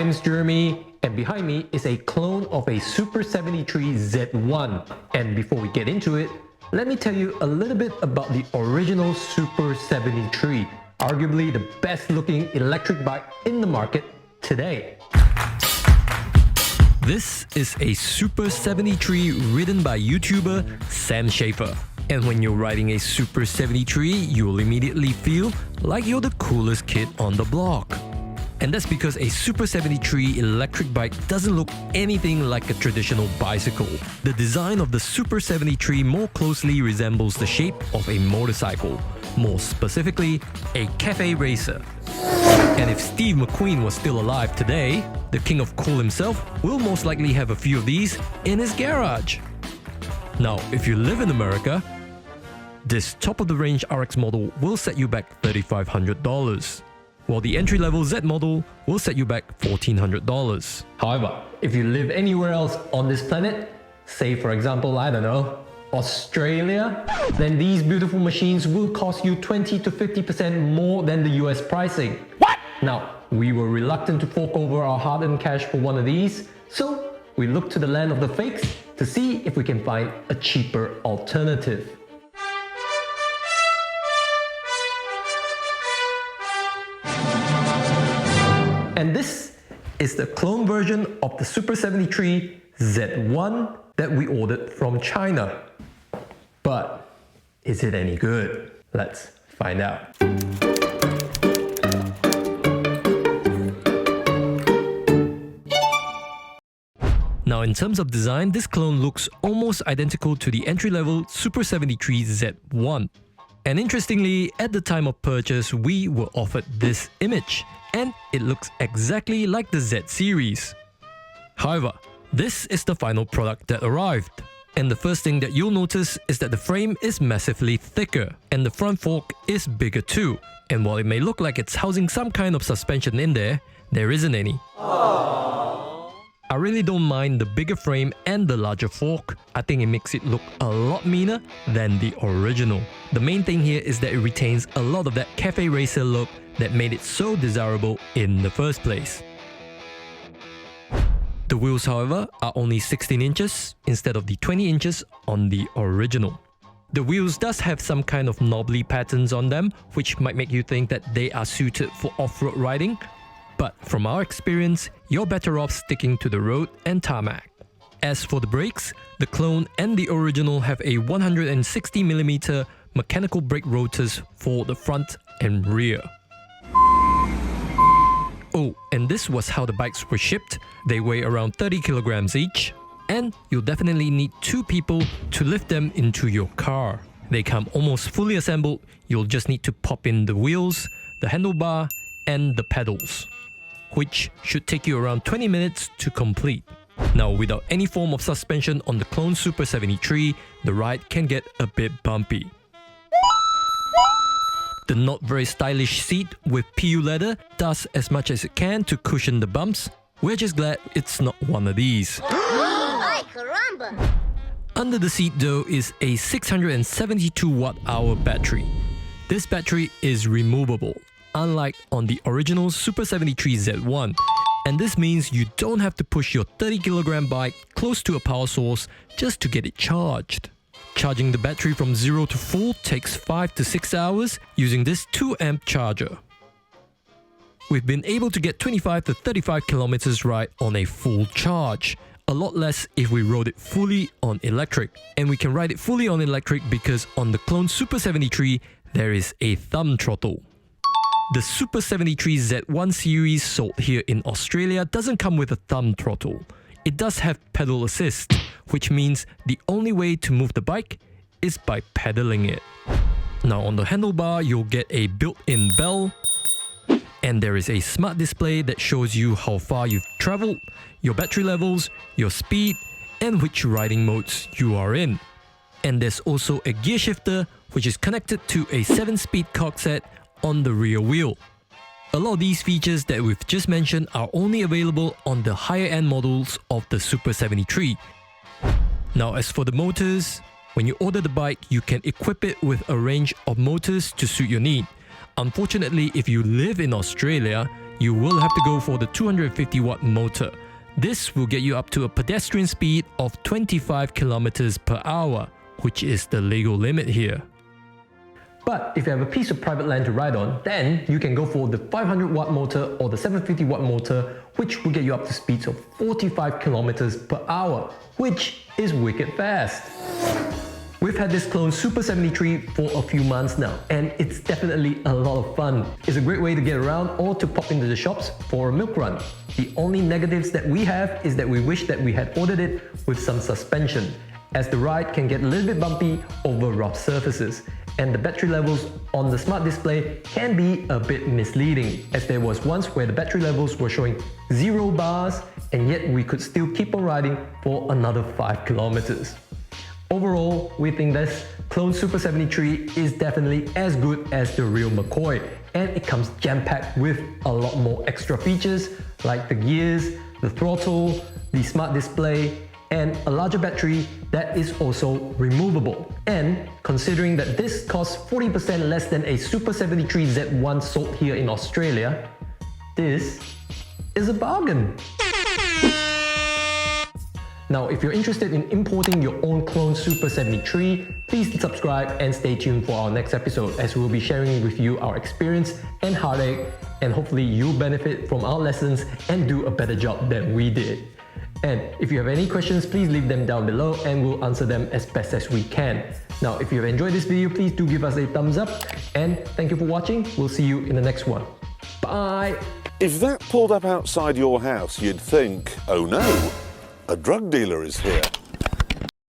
name's Jeremy, and behind me is a clone of a Super73 Z1. And before we get into it, let me tell you a little bit about the original Super73, arguably the best looking electric bike in the market today. This is a Super73 ridden by YouTuber Sam Schaefer. And when you're riding a Super73, you'll immediately feel like you're the coolest kid on the block. And that's because a Super73 electric bike doesn't look anything like a traditional bicycle. The design of the Super73 more closely resembles the shape of a motorcycle, more specifically, a cafe racer. And if Steve McQueen was still alive today, the king of cool himself will most likely have a few of these in his garage. Now, if you live in America, this top-of-the-range RX model will set you back $3,500. While the entry-level Z model will set you back $1,400. However, if you live anywhere else on this planet, say for example, I don't know, Australia, then these beautiful machines will cost you 20 to 50% more than the US pricing. What? Now, we were reluctant to fork over our hard-earned cash for one of these, so we looked to the land of the fakes to see if we can find a cheaper alternative. And this is the clone version of the Super73 Z1 that we ordered from China. But is it any good? Let's find out. Now, in terms of design, this clone looks almost identical to the entry-level Super73 Z1. And interestingly, at the time of purchase, we were offered this image, and it looks exactly like the Z series. However, this is the final product that arrived. And the first thing that you'll notice is that the frame is massively thicker, and the front fork is bigger too. And while it may look like it's housing some kind of suspension in there, there isn't any. I really don't mind the bigger frame and the larger fork. I think it makes it look a lot meaner than the original. The main thing here is that it retains a lot of that cafe racer look that made it so desirable in the first place. The wheels, however, are only 16 inches instead of the 20 inches on the original. The wheels does have some kind of knobbly patterns on them, which might make you think that they are suited for off-road riding. But from our experience, you're better off sticking to the road and tarmac. As for the brakes, the clone and the original have a 160mm mechanical brake rotors for the front and rear. Oh, and this was how the bikes were shipped. They weigh around 30 kilograms each, and you'll definitely need 2 people to lift them into your car. They come almost fully assembled. You'll just need to pop in the wheels, the handlebar, and the pedals, which should take you around 20 minutes to complete. Now, without any form of suspension on the clone Super73, the ride can get a bit bumpy. The not very stylish seat with PU leather does as much as it can to cushion the bumps. We're just glad it's not one of these. Under the seat though is a 672 watt-hour battery. This battery is removable, unlike on the original Super73 Z1. And this means you don't have to push your 30kg bike close to a power source just to get it charged. Charging the battery from 0 to full takes 5 to 6 hours using this 2-amp charger. We've been able to get 25 to 35 kilometers ride on a full charge. A lot less if we rode it fully on electric. And we can ride it fully on electric because on the clone Super73, there is a thumb throttle. The Super73 Z1 series sold here in Australia doesn't come with a thumb throttle. It does have pedal assist, which means the only way to move the bike is by pedaling it. Now on the handlebar, you'll get a built-in bell, and there is a smart display that shows you how far you've traveled, your battery levels, your speed, and which riding modes you are in. And there's also a gear shifter, which is connected to a 7-speed cog set on the rear wheel. A lot of these features that we've just mentioned are only available on the higher end models of the Super73. Now, as for the motors, when you order the bike, you can equip it with a range of motors to suit your need. Unfortunately, if you live in Australia, you will have to go for the 250 watt motor. This will get you up to a pedestrian speed of 25 kilometers per hour, which is the legal limit here. But if you have a piece of private land to ride on, then you can go for the 500 watt motor or the 750 watt motor, which will get you up to speeds of 45 kilometers per hour, which is wicked fast. We've had this Clone Super73 for a few months now, and it's definitely a lot of fun. It's a great way to get around or to pop into the shops for a milk run. The only negatives that we have is that we wish that we had ordered it with some suspension, as the ride can get a little bit bumpy over rough surfaces, and the battery levels on the smart display can be a bit misleading, as there was once where the battery levels were showing 0 bars and yet we could still keep on riding for another 5 kilometers. Overall, we think this Clone Super73 is definitely as good as the real McCoy, and it comes jam-packed with a lot more extra features like the gears, the throttle, the smart display, and a larger battery that is also removable. And considering that this costs 40% less than a Super73 Z1 sold here in Australia, this is a bargain. Now, if you're interested in importing your own Clone Super73, please subscribe and stay tuned for our next episode, as we'll be sharing with you our experience and heartache, and hopefully you'll benefit from our lessons and do a better job than we did. And if you have any questions, please leave them down below and we'll answer them as best as we can. Now, if you have enjoyed this video, please do give us a thumbs up, and thank you for watching. We'll see you in the next one. Bye! If that pulled up outside your house, you'd think, oh no, a drug dealer is here.